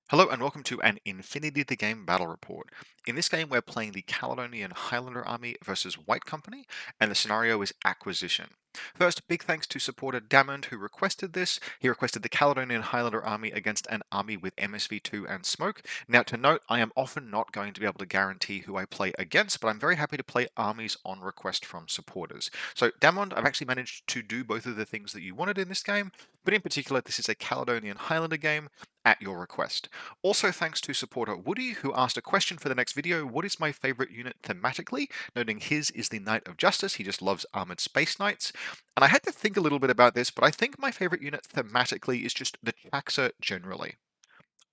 Hello and welcome to an Infinity the Game battle report. In this game, we're playing the Caledonian Highlander army versus White Company, and the scenario is acquisition. First, big thanks to supporter Damond who requested this. He requested the Caledonian Highlander army against an army with MSV2 and smoke. Now, to note, I am often not going to be able to guarantee who I play against, but I'm very happy to play armies on request from supporters. So, Damond, I've actually managed to do both of the things that you wanted in this game, but in particular, this is a Caledonian Highlander game at your request. Also thanks to supporter Woody, who asked a question for the next video: what is my favorite unit thematically? Noting his is the Knight of Justice. He just loves armored space knights. And I had to think a little bit about this, but I think my favorite unit thematically is just the Chaxa generally.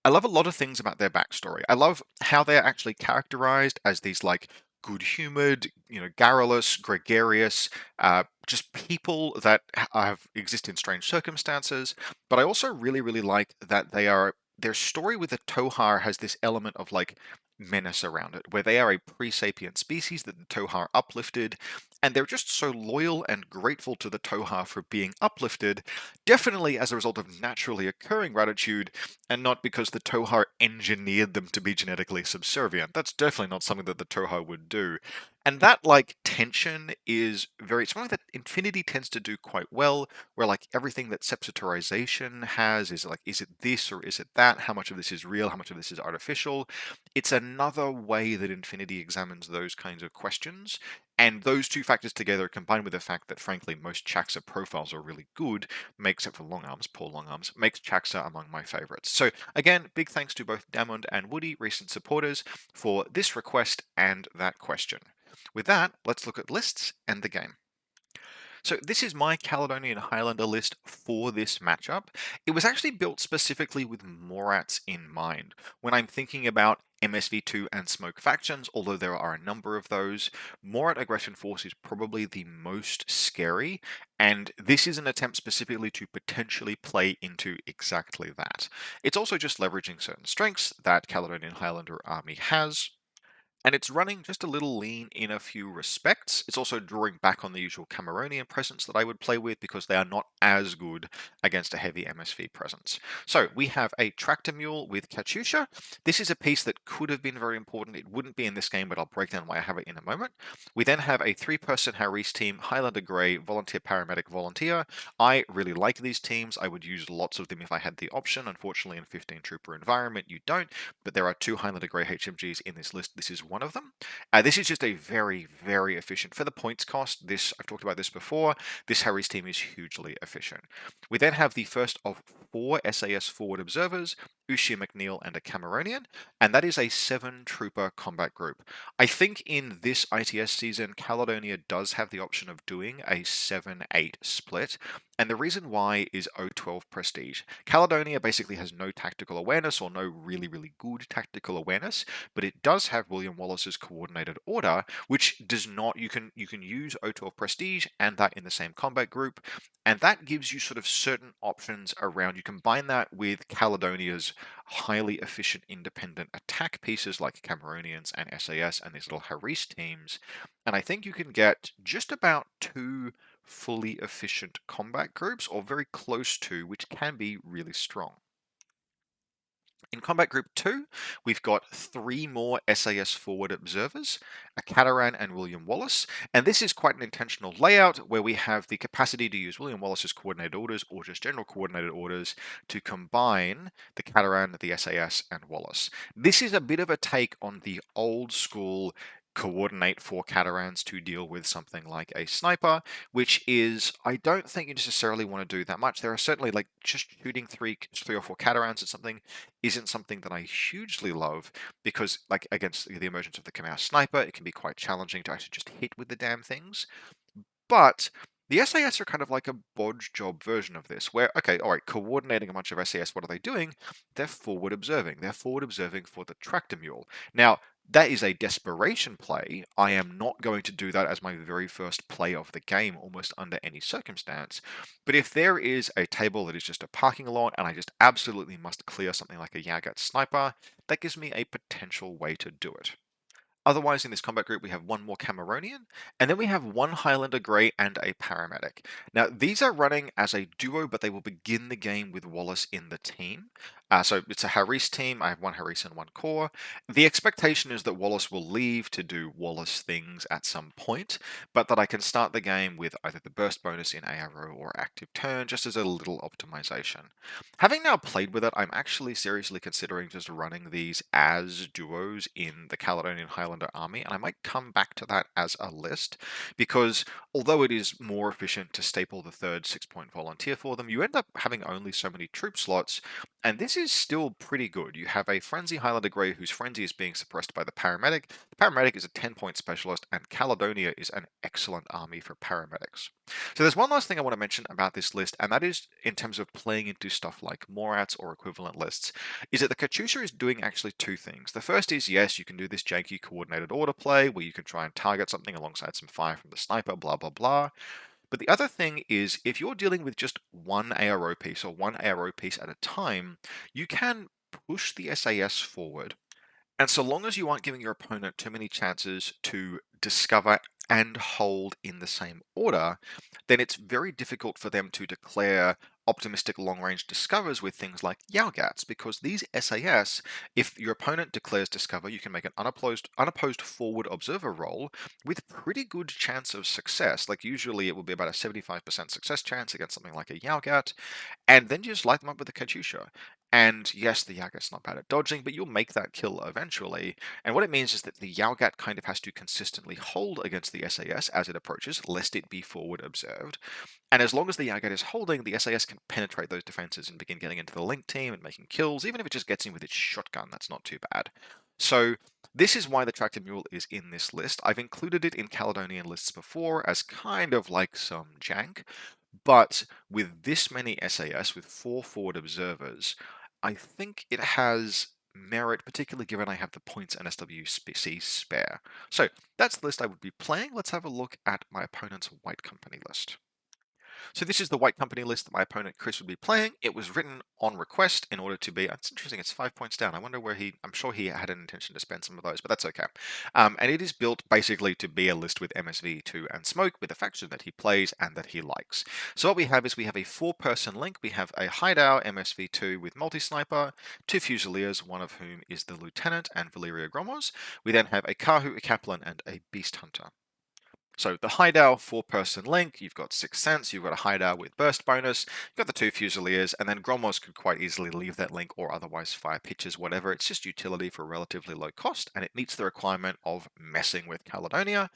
I love a lot of things about their backstory. I love how they're actually characterized as these like good-humored, garrulous, gregarious, just people that have exist in strange circumstances. But I also really, really like that their story with the Tohar has this element of like menace around it, where they are a pre-sapient species that the Tohar uplifted, and they're just so loyal and grateful to the Tohar for being uplifted, definitely as a result of naturally occurring gratitude, and not because the Tohar engineered them to be genetically subservient. That's definitely not something that the Tohar would do. And that like tension is it's something that Infinity tends to do quite well, where like everything that sepsitorization has is like, is it this or is it that? How much of this is real? How much of this is artificial? It's another way that Infinity examines those kinds of questions. And those two factors together, combined with the fact that, frankly, most Chaxa profiles are really good, except for long arms, poor long arms, makes Chaxa among my favorites. So, again, big thanks to both Damond and Woody, recent supporters, for this request and that question. With that, let's look at lists and the game. So this is my Caledonian Highlander list for this matchup. It was actually built specifically with Morats in mind. When I'm thinking about MSV2 and Smoke factions, although there are a number of those, Morat Aggression Force is probably the most scary, and this is an attempt specifically to potentially play into exactly that. It's also just leveraging certain strengths that Caledonian Highlander army has, and it's running just a little lean in a few respects. It's also drawing back on the usual Cameronian presence that I would play with because they are not as good against a heavy MSV presence. So we have a Tractor Mule with Katyusha. This is a piece that could have been very important. It wouldn't be in this game, but I'll break down why I have it in a moment. We then have a 3-person Harris team, Highlander Grey, Volunteer Paramedic Volunteer. I really like these teams. I would use lots of them if I had the option. Unfortunately, in 15 Trooper environment, you don't, but there are 2 Highlander Grey HMGs in this list. This is one of them. This is just a very, very efficient, for the points cost, I've talked about this before, this Harry's team is hugely efficient. We then have the first of 4 SAS forward observers, Ushia McNeil and a Cameronian, and that is a 7-trooper combat group. I think in this ITS season, Caledonia does have the option of doing a 7-8 split, and the reason why is O12 Prestige. Caledonia basically has no tactical awareness, or no really, really good tactical awareness, but it does have William Wallace's Coordinated Order, which does not, you can use O12 Prestige and that in the same combat group, and that gives you sort of certain options around. You combine that with Caledonia's highly efficient independent attack pieces like Cameronians and SAS and these little Harris teams, and I think you can get just about 2 fully efficient combat groups, or very close to, which can be really strong. In Combat Group 2, we've got 3 more SAS forward observers, a Cataran and William Wallace, and this is quite an intentional layout where we have the capacity to use William Wallace's coordinated orders or just general coordinated orders to combine the Cataran, the SAS, and Wallace. This is a bit of a take on the old school coordinate 4 Catarans to deal with something like a sniper, which is, I don't think you necessarily want to do that much. There are certainly, like, just shooting 3 or 4 Catarans at something isn't something that I hugely love, because, like, against the emergence of the Kamau sniper, it can be quite challenging to actually just hit with the damn things. But the SAS are kind of like a bodge job version of this, where, okay, all right, coordinating a bunch of SAS, what are they doing? They're forward observing. They're forward observing for the Tractor Mule. Now, that is a desperation play. I am not going to do that as my very first play of the game, almost under any circumstance. But if there is a table that is just a parking lot and I just absolutely must clear something like a Yagat sniper, that gives me a potential way to do it. Otherwise, in this combat group, we have 1 more Cameronian, and then we have 1 Highlander Grey and a Paramedic. Now, these are running as a duo, but they will begin the game with Wallace in the team. So it's a Harris team. I have one Harris and one core. The expectation is that Wallace will leave to do Wallace things at some point, but that I can start the game with either the burst bonus in ARO or active turn, just as a little optimization. Having now played with it, I'm actually seriously considering just running these as duos in the Caledonian Highlander army, and I might come back to that as a list, because although it is more efficient to staple the third 6-point volunteer for them, you end up having only so many troop slots, and this is still pretty good. You have a Frenzy Highlander Grey whose Frenzy is being suppressed by the Paramedic. The Paramedic is a 10-point specialist, and Caledonia is an excellent army for paramedics. So there's one last thing I want to mention about this list, and that is in terms of playing into stuff like Morats or equivalent lists, is that the Katyusha is doing actually two things. The first is, yes, you can do this janky coordinated order play where you can try and target something alongside some fire from the sniper, blah, blah, blah. But the other thing is, if you're dealing with just one ARO piece or one ARO piece at a time, you can push the SAS forward. And so long as you aren't giving your opponent too many chances to discover and hold in the same order, then it's very difficult for them to declare optimistic long-range discovers with things like Yaogats, because these SAS, if your opponent declares discover, you can make an unopposed forward observer roll with pretty good chance of success. Like usually it will be about a 75% success chance against something like a Yaogat, and then you just light them up with a Katyusha. And yes, the Yaogat's not bad at dodging, but you'll make that kill eventually. And what it means is that the Yaogat kind of has to consistently hold against the SAS as it approaches, lest it be forward observed. And as long as the Yaogat is holding, the SAS can penetrate those defenses and begin getting into the link team and making kills. Even if it just gets in with its shotgun, that's not too bad. So this is why the Tractor Mule is in this list. I've included it in Caledonian lists before as kind of like some jank, but with this many SAS, with 4 forward observers, I think it has merit, particularly given I have the points and SWC spare. So that's the list I would be playing. Let's have a look at my opponent's White Company list. So this is the White Company list that my opponent Chris would be playing. It was written on request in order to be, it's interesting, it's 5 points down. I wonder where I'm sure he had an intention to spend some of those, but that's okay. And it is built basically to be a list with MSV2 and Smoke, with a faction that he plays and that he likes. So what we have is we have a 4-person link. We have a Hideout MSV2 with multi-sniper, 2 Fusiliers, one of whom is the Lieutenant and Valeria Gromos. We then have a Kahu, a Kaplan, and a Beast Hunter. So the Hideout 4-person link, you've got Sixth Sense, you've got a Hideout with burst bonus, you've got the 2 Fusiliers, and then Gromos could quite easily leave that link or otherwise fire pitches, whatever. It's just utility for relatively low cost, and it meets the requirement of messing with Caledonia.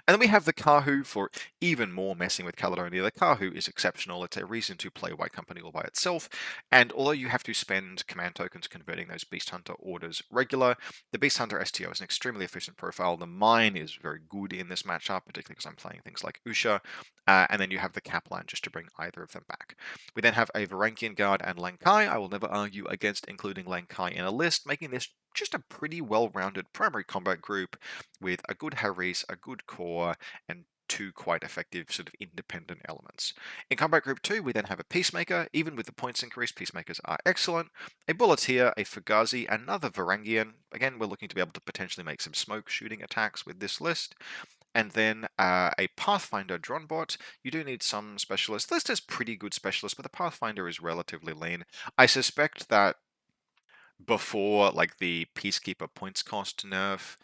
And then we have the Kahu for even more messing with Caledonia. The Kahu is exceptional. It's a reason to play White Company all by itself, and although you have to spend command tokens converting those Beast Hunter orders regular, the Beast Hunter STO is an extremely efficient profile. The Mine is very good in this matchup, particularly because I'm playing things like Usha, and then you have the Kaplan just to bring either of them back. We then have a Varangian Guard and Lankai. I will never argue against including Lankai in a list, making this just a pretty well-rounded primary combat group with a good Harris, a good core, and 2 quite effective sort of independent elements. In Combat Group 2, we then have a Peacemaker. Even with the points increase, Peacemakers are excellent. A Bulleteer, a Fugazi, another Varangian. Again, we're looking to be able to potentially make some smoke shooting attacks with this list. And then a Pathfinder Dronbot. You do need some specialists. The list has pretty good specialists, but the Pathfinder is relatively lean. I suspect that before like the Peacekeeper points cost nerf,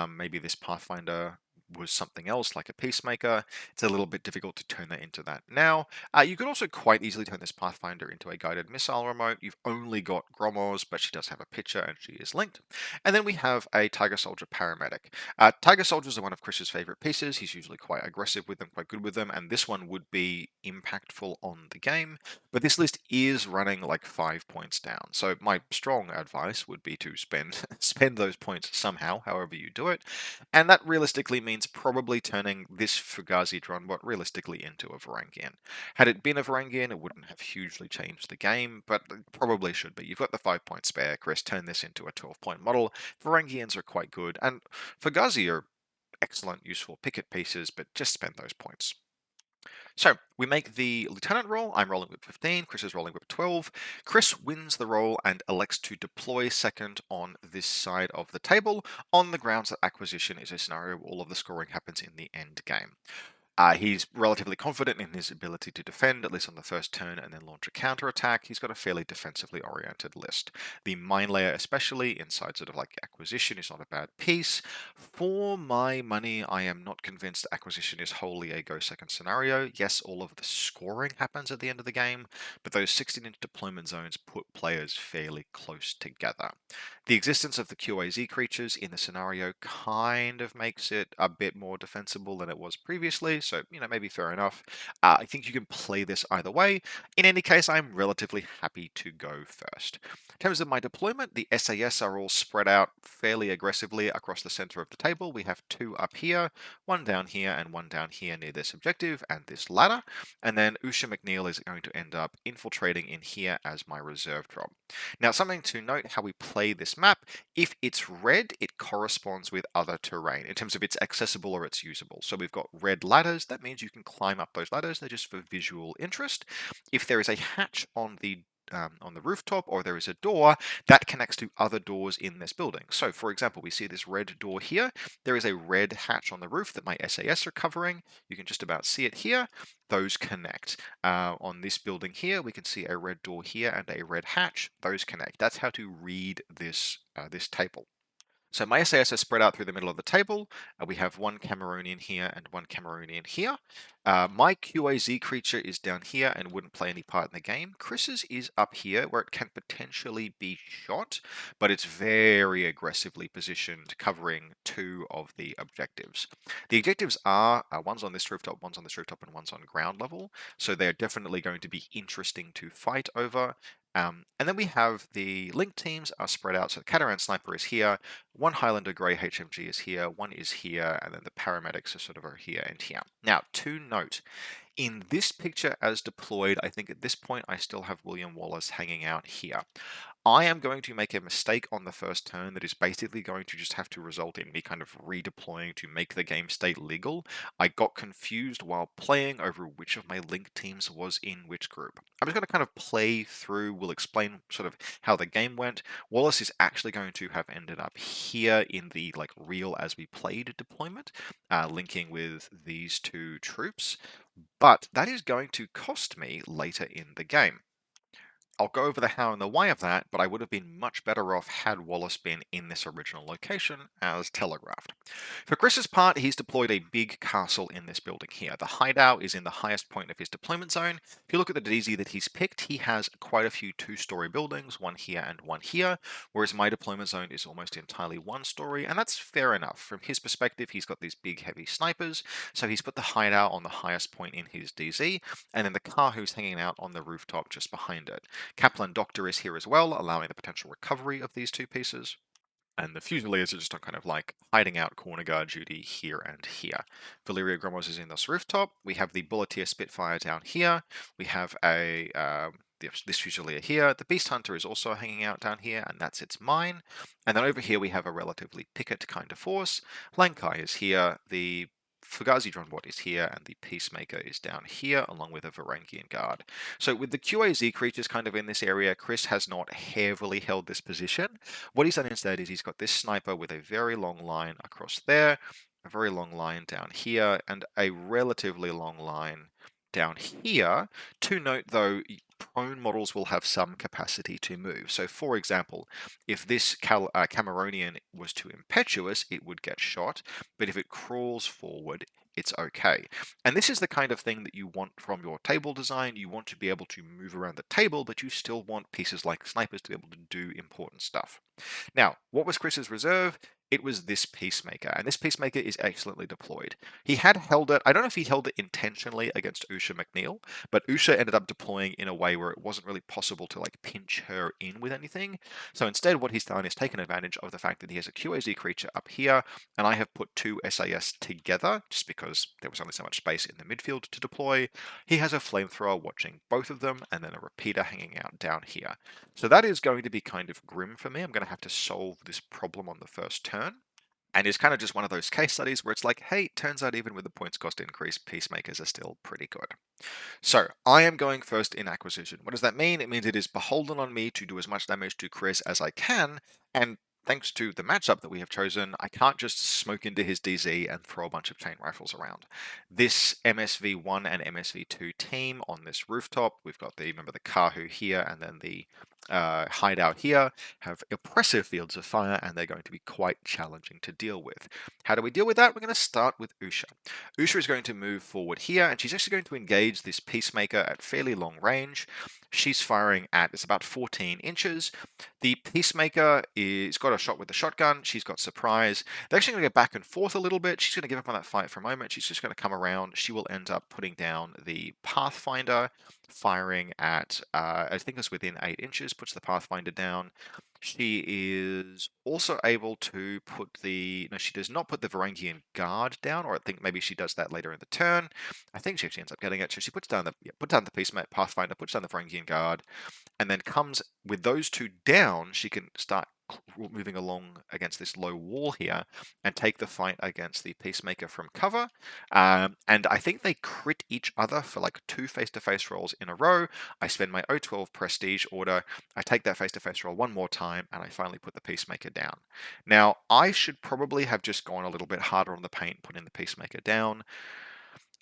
maybe this Pathfinder was something else like a Peacemaker. It's a little bit difficult to turn that into that now. You could also quite easily turn this Pathfinder into a guided missile remote. You've only got Gromos, but she does have a pitcher and she is linked. And then we have a Tiger Soldier Paramedic. Tiger Soldiers are one of Chris's favorite pieces. He's usually quite aggressive with them, quite good with them, and this one would be impactful on the game. But this list is running like 5 points down. So my strong advice would be to spend those points somehow, however you do it. And that realistically means probably turning this Fugazi Dronbot realistically into a Varangian. Had it been a Varangian, it wouldn't have hugely changed the game, but it probably should be. You've got the 5-point spare, Chris, turn this into a 12-point model. Varangians are quite good, and Fugazi are excellent, useful picket pieces, but just spend those points. So we make the lieutenant roll. I'm rolling with 15. Chris is rolling with 12. Chris wins the roll and elects to deploy second on this side of the table on the grounds that acquisition is a scenario where all of the scoring happens in the end game. He's relatively confident in his ability to defend, at least on the first turn, and then launch a counterattack. He's got a fairly defensively oriented list. The mine layer, especially inside sort of like acquisition, is not a bad piece. For my money, I am not convinced acquisition is wholly a go second scenario. Yes, all of the scoring happens at the end of the game, but those 16-inch deployment zones put players fairly close together. The existence of the QAZ creatures in the scenario kind of makes it a bit more defensible than it was previously, so, maybe fair enough. I think you can play this either way. In any case, I'm relatively happy to go first. In terms of my deployment, the SAS are all spread out fairly aggressively across the center of the table. We have two up here, one down here, and one down here near this objective and this ladder. And then Usha McNeil is going to end up infiltrating in here as my reserve drop. Now, something to note how we play this map, if it's red, it corresponds with other terrain in terms of it's accessible or it's usable. So we've got red ladders, that means you can climb up those ladders, they're just for visual interest. If there is a hatch on the rooftop, or there is a door that connects to other doors in this building. So, for example, we see this red door here. There is a red hatch on the roof that my SAS are covering. You can just about see it here. Those connect. On this building here, we can see a red door here and a red hatch. Those connect. That's how to read this table. So my SAS are spread out through the middle of the table. We have one Cameroonian here and one Cameroonian here. My QAZ creature is down here and wouldn't play any part in the game. Chris's is up here where it can potentially be shot, but it's very aggressively positioned, covering two of the objectives. The objectives are one's on this rooftop, one's on this rooftop, and one's on ground level. So they're definitely going to be interesting to fight over. And then we have the link teams are spread out. So the Cateran Sniper is here, one Highlander Grey HMG is here, one is here, and then the paramedics are sort of over here and here. Now, to note, in this picture as deployed, I think at this point I still have William Wallace hanging out here. I am going to make a mistake on the first turn that is basically going to just have to result in me kind of redeploying to make the game state legal. I got confused while playing over which of my link teams was in which group. I'm just going to kind of play through, we'll explain sort of how the game went. Wallace is actually going to have ended up here in the like real as we played deployment, linking with these two troops, but that is going to cost me later in the game. I'll go over the how and the why of that, but I would have been much better off had Wallace been in this original location as telegraphed. For Chris's part, he's deployed a big castle in this building here. The hideout is in the highest point of his deployment zone. If you look at the DZ that he's picked, he has quite a few two-story buildings, one here and one here, whereas my deployment zone is almost entirely one-story, and that's fair enough. From his perspective, he's got these big, heavy snipers, so he's put the hideout on the highest point in his DZ, and then the Kahu's hanging out on the rooftop just behind it. Kaplan Doctor is here as well, allowing the potential recovery of these two pieces. And the Fusiliers are just on kind of like hiding out corner guard duty here and here. Valeria Gromos is in this rooftop. We have the Bulletier Spitfire down here. We have this Fusilier here. The Beast Hunter is also hanging out down here, and that's its mine. And then over here we have a relatively picket kind of force. Lankai is here. The Fugazi Dronbot is here, and the Peacemaker is down here, along with a Varangian Guard. So with the QAZ creatures kind of in this area, Chris has not heavily held this position. What he's done instead is he's got this sniper with a very long line across there, a very long line down here, and a relatively long line down here. To note though, prone models will have some capacity to move. So for example, if this Cameronian was too impetuous, it would get shot, but if it crawls forward, it's okay. And this is the kind of thing that you want from your table design. You want to be able to move around the table, but you still want pieces like snipers to be able to do important stuff. Now, what was Chris's reserve? It was this Peacemaker, and this Peacemaker is excellently deployed. He had held it, I don't know if he held it intentionally against Usha McNeil, but Usha ended up deploying in a way where it wasn't really possible to like pinch her in with anything. So instead what he's done is taken advantage of the fact that he has a QAZ creature up here, and I have put two SAS together, just because there was only so much space in the midfield to deploy. He has a flamethrower watching both of them, and then a repeater hanging out down here. So that is going to be kind of grim for me. I'm going to have to solve this problem on the first turn. And it's kind of just one of those case studies where it's like, hey, turns out even with the points cost increase, Peacemakers are still pretty good. So I am going first in acquisition. What does that mean? It means it is beholden on me to do as much damage to Chris as I can, and thanks to the matchup that we have chosen, I can't just smoke into his DZ and throw a bunch of chain rifles around. This MSV1 and MSV2 team on this rooftop, we've got remember the Kahu here and then the hideout here, have oppressive fields of fire and they're going to be quite challenging to deal with. How do we deal with that? We're going to start with Usha. Usha is going to move forward here and she's actually going to engage this Peacemaker at fairly long range. She's firing at, it's about 14 inches. The Peacemaker is got a shot with the shotgun. She's got surprise. They're actually going to go back and forth a little bit. She's going to give up on that fight for a moment. She's just going to come around. She will end up putting down the Pathfinder, firing at, I think it's within 8 inches, puts the Pathfinder down. She is also able to put the, no, she does not put the Varangian Guard down, or I think maybe she does that later in the turn. I think she actually ends up getting it. So she puts down the Peacemaker, Pathfinder, puts down the Varangian Guard, and then comes with those two down, she can start moving along against this low wall here and take the fight against the Peacemaker from cover. And I think they crit each other for like 2 face-to-face rolls in a row. I spend my O12 prestige order, I take that face-to-face roll one more time, and I finally put the Peacemaker down. Now, I should probably have just gone a little bit harder on the paint, putting the Peacemaker down.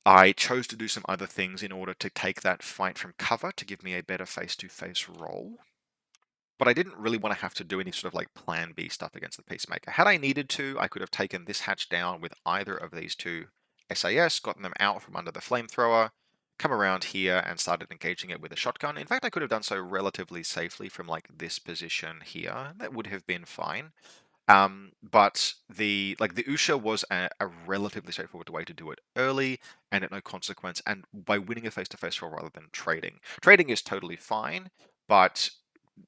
I chose to do some other things in order to take that fight from cover to give me a better face-to-face roll. But I didn't really want to have to do any sort of like plan B stuff against the Peacemaker. Had I needed to, I could have taken this hatch down with either of these two SAS, gotten them out from under the flamethrower, come around here and started engaging it with a shotgun. In fact, I could have done so relatively safely from like this position here. That would have been fine. But the Usha was a relatively straightforward way to do it early and at no consequence, and by winning a face-to-face roll rather than trading. Trading is totally fine, but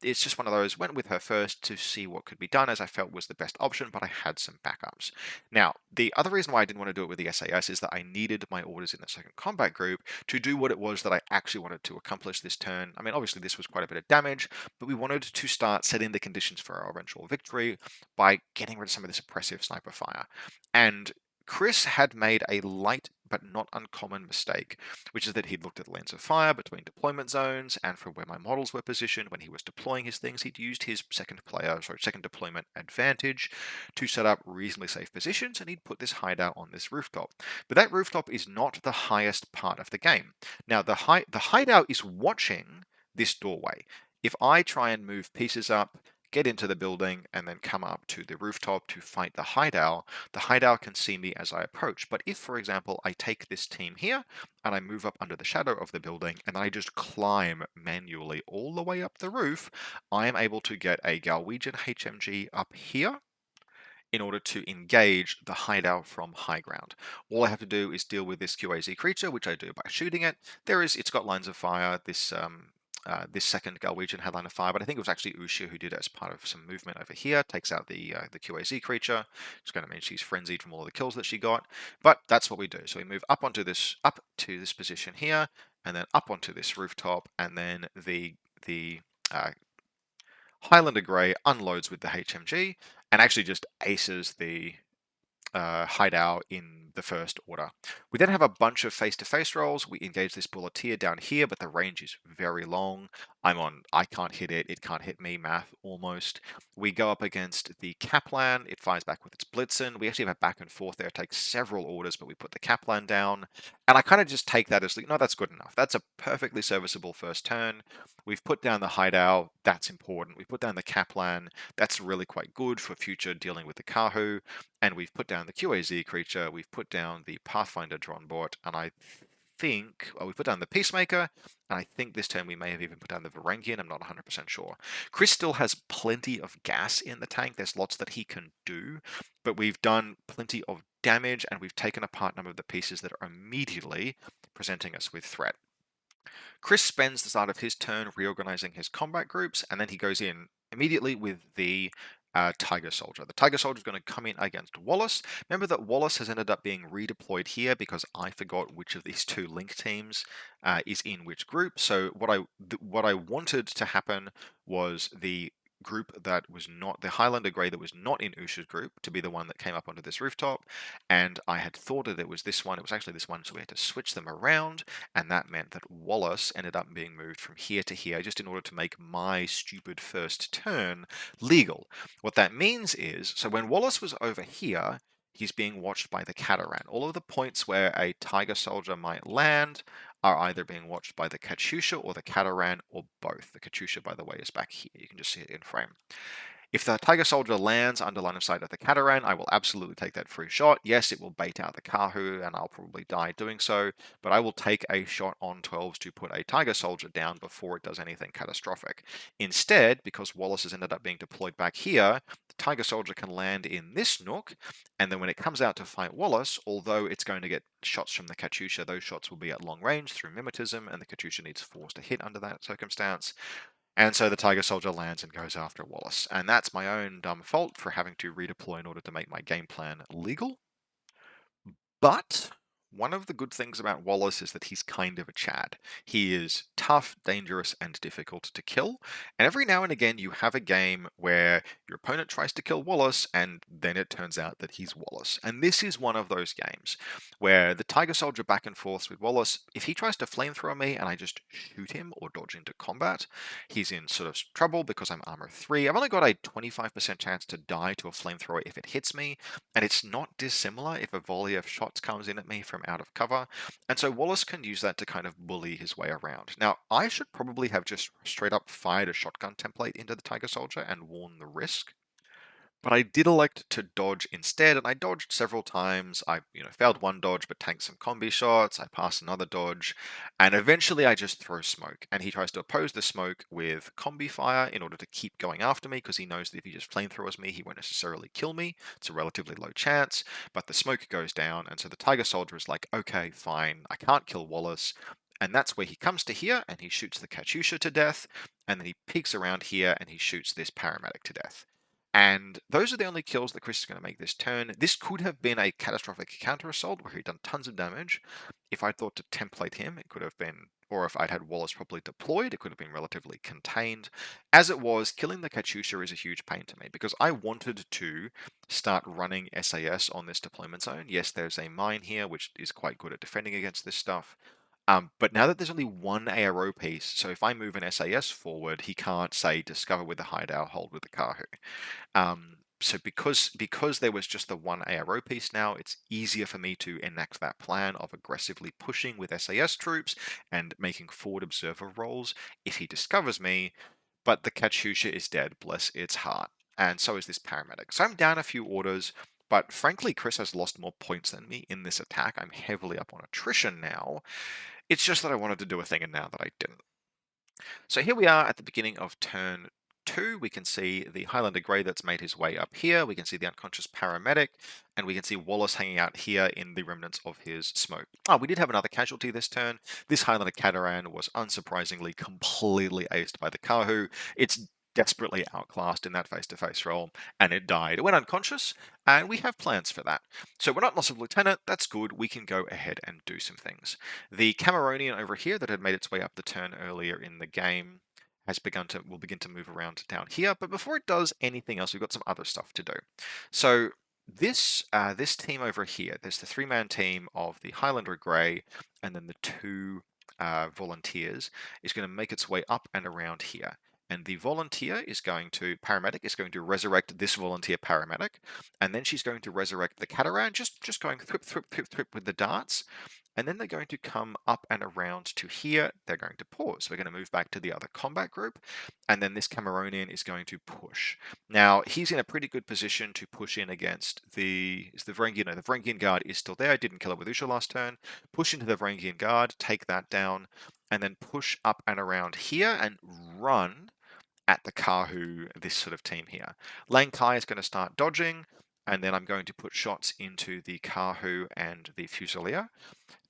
it's just one of those, went with her first to see what could be done as I felt was the best option, but I had some backups. Now, the other reason why I didn't want to do it with the SAS is that I needed my orders in the second combat group to do what it was that I actually wanted to accomplish this turn. I mean, obviously this was quite a bit of damage, but we wanted to start setting the conditions for our eventual victory by getting rid of some of this oppressive sniper fire. And Chris had made a light but not uncommon mistake, which is that he'd looked at the lanes of fire between deployment zones and from where my models were positioned when he was deploying his things. He'd used his second deployment advantage to set up reasonably safe positions, and he'd put this hideout on this rooftop. But that rooftop is not the highest part of the game. Now, the hideout is watching this doorway. If I try and move pieces up, get into the building, and then come up to the rooftop to fight the hideout can see me as I approach. But if, for example, I take this team here, and I move up under the shadow of the building, and I just climb manually all the way up the roof, I am able to get a Galwegian HMG up here in order to engage the hideout from high ground. All I have to do is deal with this QAZ creature, which I do by shooting it. It's got lines of fire, this second Galwegian had line of fire, but I think it was actually Usha who did it as part of some movement over here. Takes out the QAZ creature. It's going to mean she's frenzied from all the kills that she got. But that's what we do. So we move up to this position here, and then up onto this rooftop, and then the Highlander Grey unloads with the HMG and actually just aces the hideout in the first order. We then have a bunch of face-to-face rolls. We engage this bulleteer down here, but the range is very long. I can't hit it can't hit me, math, almost. We go up against the Kaplan, it fires back with its Blitzen. We actually have a back and forth there, it takes several orders, but we put the Kaplan down. And I kind of just take that as, no, that's good enough. That's a perfectly serviceable first turn. We've put down the hideout, that's important. We put down the Kaplan, that's really quite good for future dealing with the Kahu. And we've put down the QAZ creature, we've put down the Pathfinder drone bot, and I think, we put down the Peacemaker, and I think this turn we may have even put down the Varangian, I'm not 100% sure. Chris still has plenty of gas in the tank, there's lots that he can do, but we've done plenty of damage, and we've taken apart a number of the pieces that are immediately presenting us with threat. Chris spends the start of his turn reorganizing his combat groups, and then he goes in immediately with the Tiger Soldier. The Tiger Soldier is going to come in against Wallace. Remember that Wallace has ended up being redeployed here because I forgot which of these two link teams is in which group. So what I wanted to happen was the group that was not the Highlander Grey that was not in Usha's group to be the one that came up onto this rooftop, and I had thought that it was this one. It was actually this one, so we had to switch them around, and that meant that Wallace ended up being moved from here to here just in order to make my stupid first turn legal. What that means is, so when Wallace was over here, he's being watched by the Cataran. All of the points where a Tiger Soldier might land are either being watched by the Katyusha or the Cataran, or both. The Katyusha, by the way, is back here. You can just see it in frame. If the Tiger Soldier lands under line of sight of the Cataran, I will absolutely take that free shot. Yes, it will bait out the Kahu, and I'll probably die doing so, but I will take a shot on 12s to put a Tiger Soldier down before it does anything catastrophic. Instead, because Wallace has ended up being deployed back here, the Tiger Soldier can land in this nook, and then when it comes out to fight Wallace, although it's going to get shots from the Katyusha, those shots will be at long range through mimetism, and the Katyusha needs force to hit under that circumstance. And so the Tiger Soldier lands and goes after Wallace. And that's my own dumb fault for having to redeploy in order to make my game plan legal. But one of the good things about Wallace is that he's kind of a Chad. He is tough, dangerous, and difficult to kill. And every now and again, you have a game where your opponent tries to kill Wallace, and then it turns out that he's Wallace. And this is one of those games where the Tiger Soldier back and forth with Wallace, if he tries to flamethrower me and I just shoot him or dodge into combat, he's in sort of trouble because I'm armor 3. I've only got a 25% chance to die to a flamethrower if it hits me, and it's not dissimilar if a volley of shots comes in at me from out of cover, and so Wallace can use that to kind of bully his way around. Now, I should probably have just straight up fired a shotgun template into the Tiger Soldier and worn the risk, but I did elect to dodge instead, and I dodged several times. I, failed one dodge, but tanked some combi shots. I passed another dodge, and eventually I just throw smoke. And he tries to oppose the smoke with combi fire in order to keep going after me, because he knows that if he just flamethrowers me, he won't necessarily kill me. It's a relatively low chance, but the smoke goes down, and so the Tiger Soldier is like, okay, fine, I can't kill Wallace. And that's where he comes to here, and he shoots the Katyusha to death, and then he peeks around here, and he shoots this paramedic to death. And those are the only kills that Chris is going to make this turn. This could have been a catastrophic counter assault where he'd done tons of damage. If I'd thought to template him, it could have been, or if I'd had Wallace properly deployed, it could have been relatively contained. As it was, killing the Katyusha is a huge pain to me because I wanted to start running SAS on this deployment zone. Yes, there's a mine here, which is quite good at defending against this stuff. But now that there's only one ARO piece, so if I move an SAS forward, he can't say discover with the hideout, hold with the Kahu. So because there was just the one ARO piece now, it's easier for me to enact that plan of aggressively pushing with SAS troops and making forward observer rolls if he discovers me. But the Katyusha is dead, bless its heart, and so is this paramedic. So I'm down a few orders, but frankly, Chris has lost more points than me in this attack. I'm heavily up on attrition now. It's just that I wanted to do a thing and now that I didn't. So here we are at the beginning of turn 2. We can see the Highlander Grey that's made his way up here. We can see the unconscious paramedic, and we can see Wallace hanging out here in the remnants of his smoke. Oh, we did have another casualty this turn. This Highlander Cataran was unsurprisingly completely aced by the Kahu. It's desperately outclassed in that face-to-face roll, and it died. It went unconscious, and we have plans for that. So we're not loss of lieutenant, that's good, we can go ahead and do some things. The Cameronian over here that had made its way up the turn earlier in the game will begin to move around down here, but before it does anything else, we've got some other stuff to do. So this team over here, there's the 3-man team of the Highlander Grey, and then the 2 volunteers, is going to make its way up and around here. And the paramedic is going to resurrect this volunteer paramedic, and then she's going to resurrect the Cataran, just going thwip, thwip, thwip, thwip with the darts. And then they're going to come up and around to here. They're going to pause. We're going to move back to the other combat group. And then this Cameronian is going to push. Now, he's in a pretty good position to push in against the Varangian. No, the Varangian Guard is still there. I didn't kill it with Usha last turn. Push into the Varangian Guard, take that down, and then push up and around here and run at the Kahu, this sort of team here. Lang Kai is going to start dodging, and then I'm going to put shots into the Kahu and the Fusilier.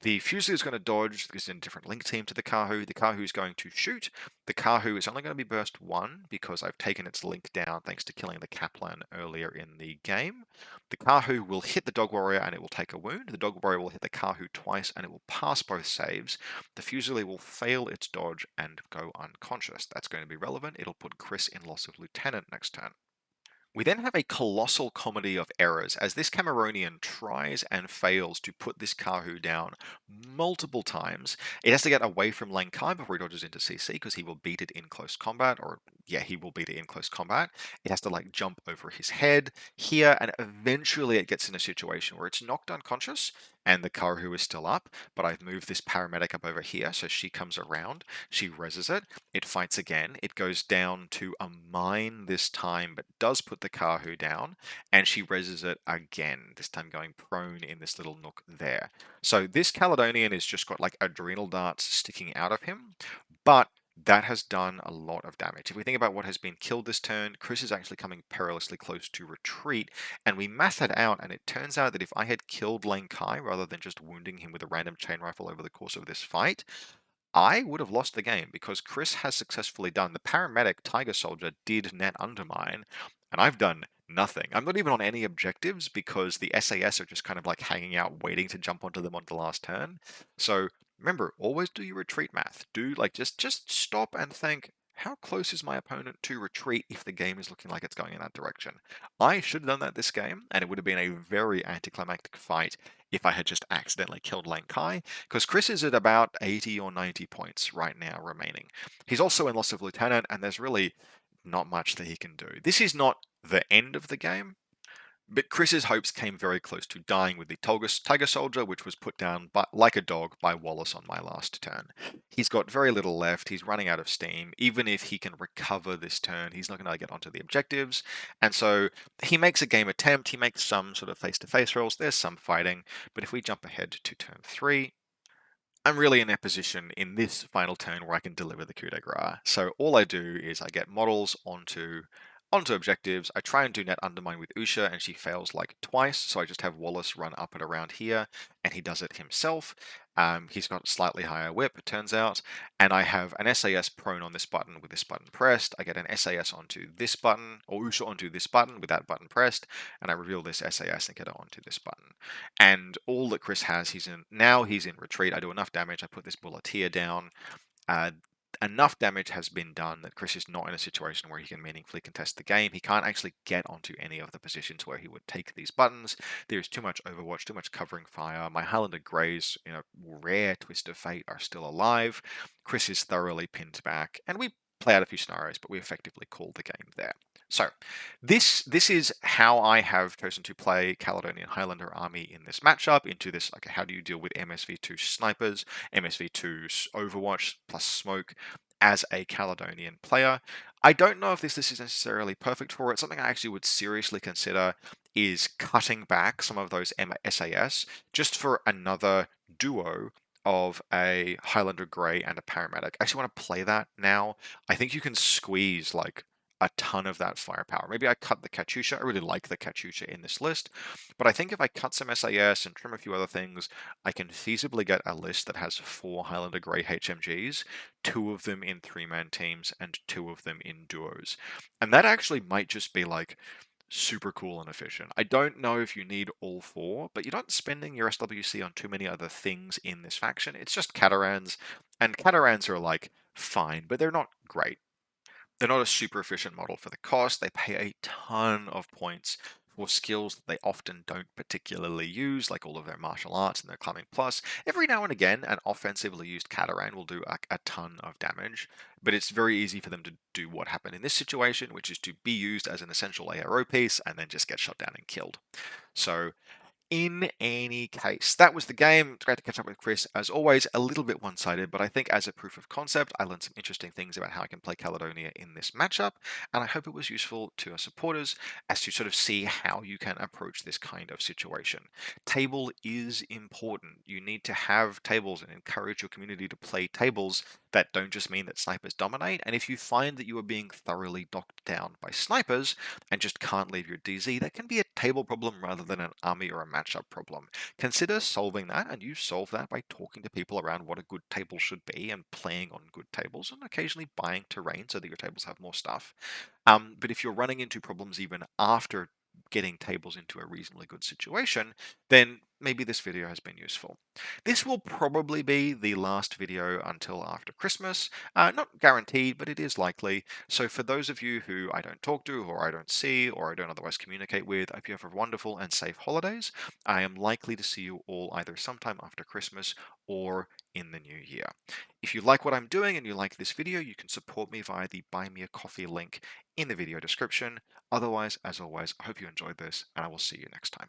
The Fusilier is going to dodge because it's in a different link team to the Kahu. The Kahu is going to shoot. The Kahu is only going to be burst 1 because I've taken its link down thanks to killing the Kaplan earlier in the game. The Kahu will hit the Dog Warrior and it will take a wound. The Dog Warrior will hit the Kahu twice and it will pass both saves. The Fusilier will fail its dodge and go unconscious. That's going to be relevant. It'll put Chris in loss of Lieutenant next turn. We then have a colossal comedy of errors as this Cameronian tries and fails to put this Kahu down multiple times. It has to get away from Lane Kai before he dodges into CC because he will beat it in close combat, or yeah, he will beat it in close combat. It has to like jump over his head here, and eventually it gets in a situation where it's knocked unconscious and the Kahu is still up, but I've moved this paramedic up over here, so she comes around, she reses it, it fights again, it goes down to a mine this time, but does put the Kahu down, and she reses it again, this time going prone in this little nook there. So this Caledonian has just got like adrenal darts sticking out of him, but that has done a lot of damage. If we think about what has been killed this turn, Chris is actually coming perilously close to retreat, and we math that out, and it turns out that if I had killed Lane Kai rather than just wounding him with a random chain rifle over the course of this fight, I would have lost the game because Chris has successfully done. The paramedic Tiger Soldier did net undermine, and I've done nothing. I'm not even on any objectives because the SAS are just kind of like hanging out, waiting to jump onto them on the last turn. So remember, always do your retreat math. Do like just stop and think, how close is my opponent to retreat if the game is looking like it's going in that direction? I should have done that this game, and it would have been a very anticlimactic fight if I had just accidentally killed Lane Kai, because Chris is at about 80 or 90 points right now remaining. He's also in loss of Lieutenant, and there's really not much that he can do. This is not the end of the game, but Chris's hopes came very close to dying with the Tiger Soldier, which was put down like a dog by Wallace on my last turn. He's got very little left. He's running out of steam. Even if he can recover this turn, he's not going to get onto the objectives. And so he makes a game attempt. He makes some sort of face-to-face rolls. There's some fighting. But if we jump ahead to turn 3, I'm really in a position in this final turn where I can deliver the coup de grace. So all I do is I get models onto objectives. I try and do net undermine with Usha, and she fails like twice. So I just have Wallace run up and around here, and he does it himself. He's got a slightly higher whip, it turns out, and I have an SAS prone on this button with this button pressed. I get an SAS onto this button, or Usha onto this button with that button pressed, and I reveal this SAS and get it onto this button. And all that Chris has, he's in retreat. I do enough damage. I put this bulleteer down. Enough damage has been done that Chris is not in a situation where he can meaningfully contest the game. He can't actually get onto any of the positions where he would take these buttons. There is too much Overwatch, too much covering fire. My Highlander Greys, in a rare twist of fate, are still alive. Chris is thoroughly pinned back, and we play out a few scenarios, but we effectively call the game there. So this is how I have chosen to play Caledonian Highlander army in this matchup, into this, like, how do you deal with MSV2 snipers, MSV2 Overwatch plus smoke as a Caledonian player. I don't know if this is necessarily perfect for it. Something I actually would seriously consider is cutting back some of those SAS just for another duo of a Highlander Grey and a Paramedic. I actually want to play that now. I think you can squeeze like a ton of that firepower. Maybe I cut the Katyusha. I really like the Katyusha in this list, but I think if I cut some SAS and trim a few other things, I can feasibly get a list that has 4 Highlander Grey HMGs, 2 of them in 3-man teams and 2 of them in duos. And that actually might just be like super cool and efficient. I don't know if you need all 4, but you're not spending your SWC on too many other things in this faction. It's just Catarans, and Catarans are like fine, but they're not great. They're not a super efficient model for the cost. They pay a ton of points for skills that they often don't particularly use, like all of their martial arts and their climbing plus. Every now and again, an offensively used Cataran will do a ton of damage, but it's very easy for them to do what happened in this situation, which is to be used as an essential ARO piece and then just get shot down and killed. So in any case, that was the game. It's great to catch up with Chris. As always, a little bit one-sided, but I think as a proof of concept, I learned some interesting things about how I can play Caledonia in this matchup, and I hope it was useful to our supporters as to sort of see how you can approach this kind of situation. Table is important. You need to have tables and encourage your community to play tables that don't just mean that snipers dominate, and if you find that you are being thoroughly knocked down by snipers and just can't leave your DZ, that can be a table problem rather than an army or a matchup problem. Consider solving that, and you solve that by talking to people around what a good table should be and playing on good tables and occasionally buying terrain so that your tables have more stuff. But if you're running into problems even after getting tables into a reasonably good situation, then maybe this video has been useful. This will probably be the last video until after Christmas. Not guaranteed, but it is likely. So for those of you who I don't talk to, or I don't see, or I don't otherwise communicate with, I hope you have a wonderful and safe holidays. I am likely to see you all either sometime after Christmas or in the new year. If you like what I'm doing and you like this video, you can support me via the Buy Me a Coffee link in the video description. Otherwise, as always, I hope you enjoyed this, and I will see you next time.